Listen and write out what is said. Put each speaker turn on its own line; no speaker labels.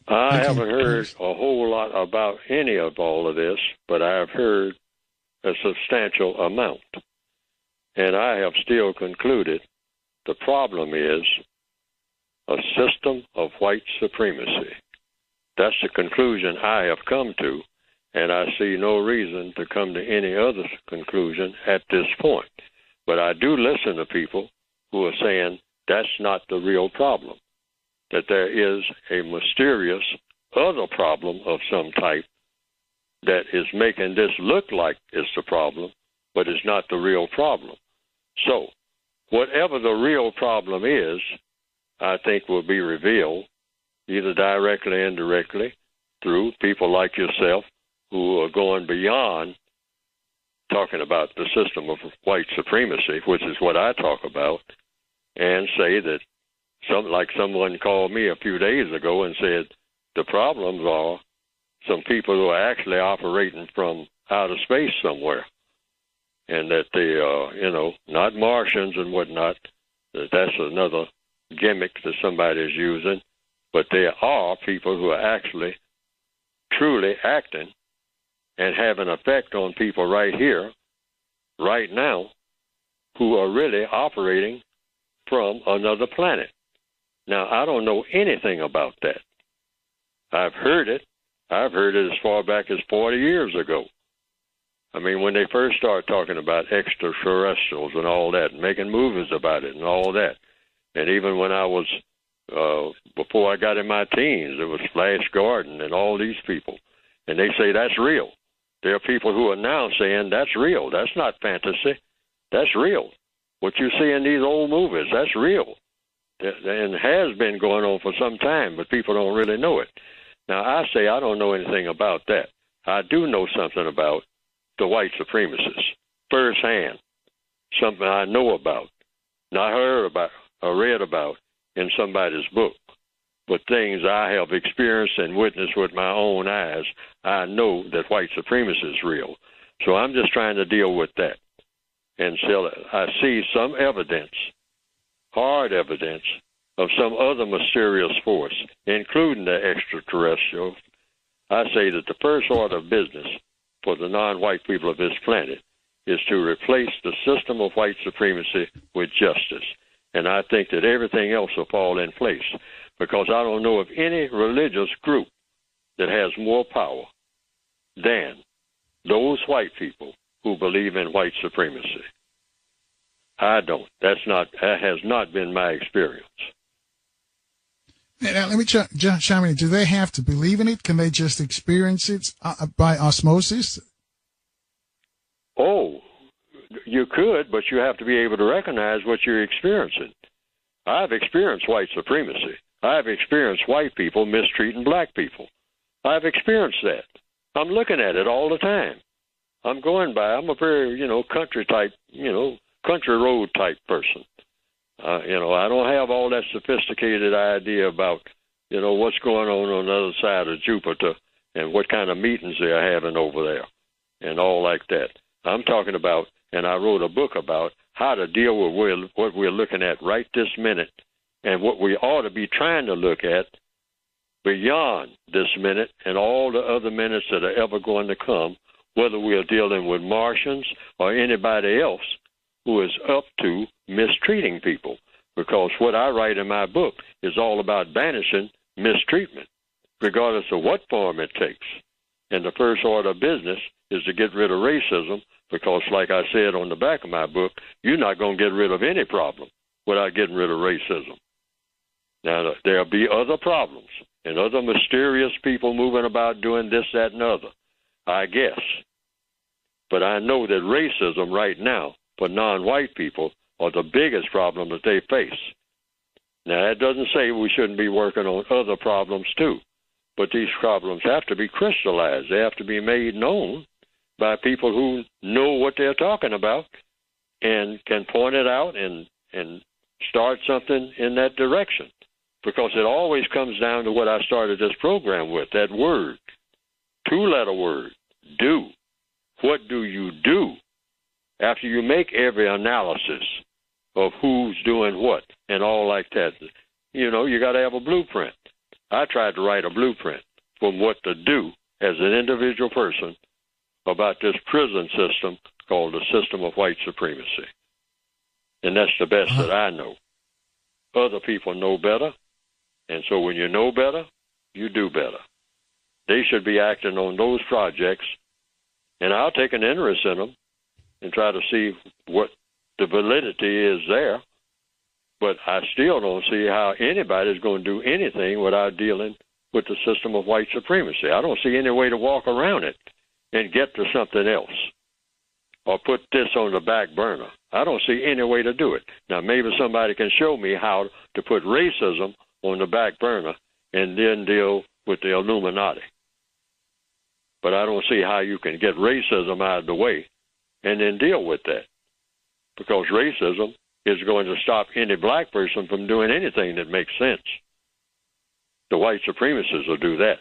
right.
I haven't heard a whole lot about any of all of this, but I have heard a substantial amount. And I have still concluded the problem is a system of white supremacy. That's the conclusion I have come to, and I see no reason to come to any other conclusion at this point. But I do listen to people who are saying that's not the real problem, that there is a mysterious other problem of some type that is making this look like it's the problem, but it's not the real problem. So whatever the real problem is, I think will be revealed either directly or indirectly through people like yourself who are going beyond talking about the system of white supremacy, which is what I talk about, and say that someone called me a few days ago and said the problems are some people who are actually operating from outer space somewhere, and that they are, not Martians and whatnot. That's another gimmick that somebody is using, but there are people who are actually truly acting and have an effect on people right here, right now, who are really operating from another planet. Now, I don't know anything about that. I've heard it. I've heard it as far back as 40 years ago. I mean, when they first started talking about extraterrestrials and all that, and making movies about it and all that. And even when I was, before I got in my teens, there was Flash Gordon and all these people. And they say that's real. There are people who are now saying that's real. That's not fantasy. That's real. What you see in these old movies, that's real. And has been going on for some time, but people don't really know it. Now, I say I don't know anything about that. I do know something about the white supremacists, firsthand, something I know about, not heard about or read about in somebody's book, but things I have experienced and witnessed with my own eyes. I know that white supremacy is real. So I'm just trying to deal with that. And so I see some evidence, hard evidence, of some other mysterious force, including the extraterrestrials. I say that the first order of business for the non-white people of this planet is to replace the system of white supremacy with justice. And I think that everything else will fall in place, because I don't know of any religious group that has more power than those white people who believe in white supremacy. I don't. That has not been my experience.
Now, let me chime in. Do they have to believe in it? Can they just experience it by osmosis?
Oh, you could, but you have to be able to recognize what you're experiencing. I've experienced white supremacy. I've experienced white people mistreating black people. I've experienced that. I'm looking at it all the time. I'm going by. I'm a very, country type, country road type person. I don't have all that sophisticated idea about, what's going on the other side of Jupiter and what kind of meetings they're having over there and all like that. I'm talking about, and I wrote a book about how to deal with what we're looking at right this minute and what we ought to be trying to look at beyond this minute and all the other minutes that are ever going to come, whether we're dealing with Martians or anybody else who is up to mistreating people. Because what I write in my book is all about banishing mistreatment, regardless of what form it takes. And the first order of business is to get rid of racism, because like I said on the back of my book, you're not going to get rid of any problem without getting rid of racism. Now, there'll be other problems and other mysterious people moving about doing this, that, and other, I guess. But I know that racism right now for non-white people are the biggest problem that they face. Now, that doesn't say we shouldn't be working on other problems too, but these problems have to be crystallized. They have to be made known by people who know what they're talking about and can point it out and start something in that direction. Because it always comes down to what I started this program with, that word, two-letter word, do. What do you do after you make every analysis of who's doing what and all like that? You got to have a blueprint. I tried to write a blueprint from what to do as an individual person about this prison system called the system of white supremacy. And that's the best that I know. Other people know better, and so when you know better, you do better. They should be acting on those projects, and I'll take an interest in them and try to see what the validity is there, but I still don't see how anybody's going to do anything without dealing with the system of white supremacy. I don't see any way to walk around it and get to something else or put this on the back burner. I don't see any way to do it. Now, maybe somebody can show me how to put racism on the back burner and then deal with the Illuminati. But I don't see how you can get racism out of the way and then deal with that, because racism is going to stop any black person from doing anything that makes sense. The white supremacists will do that.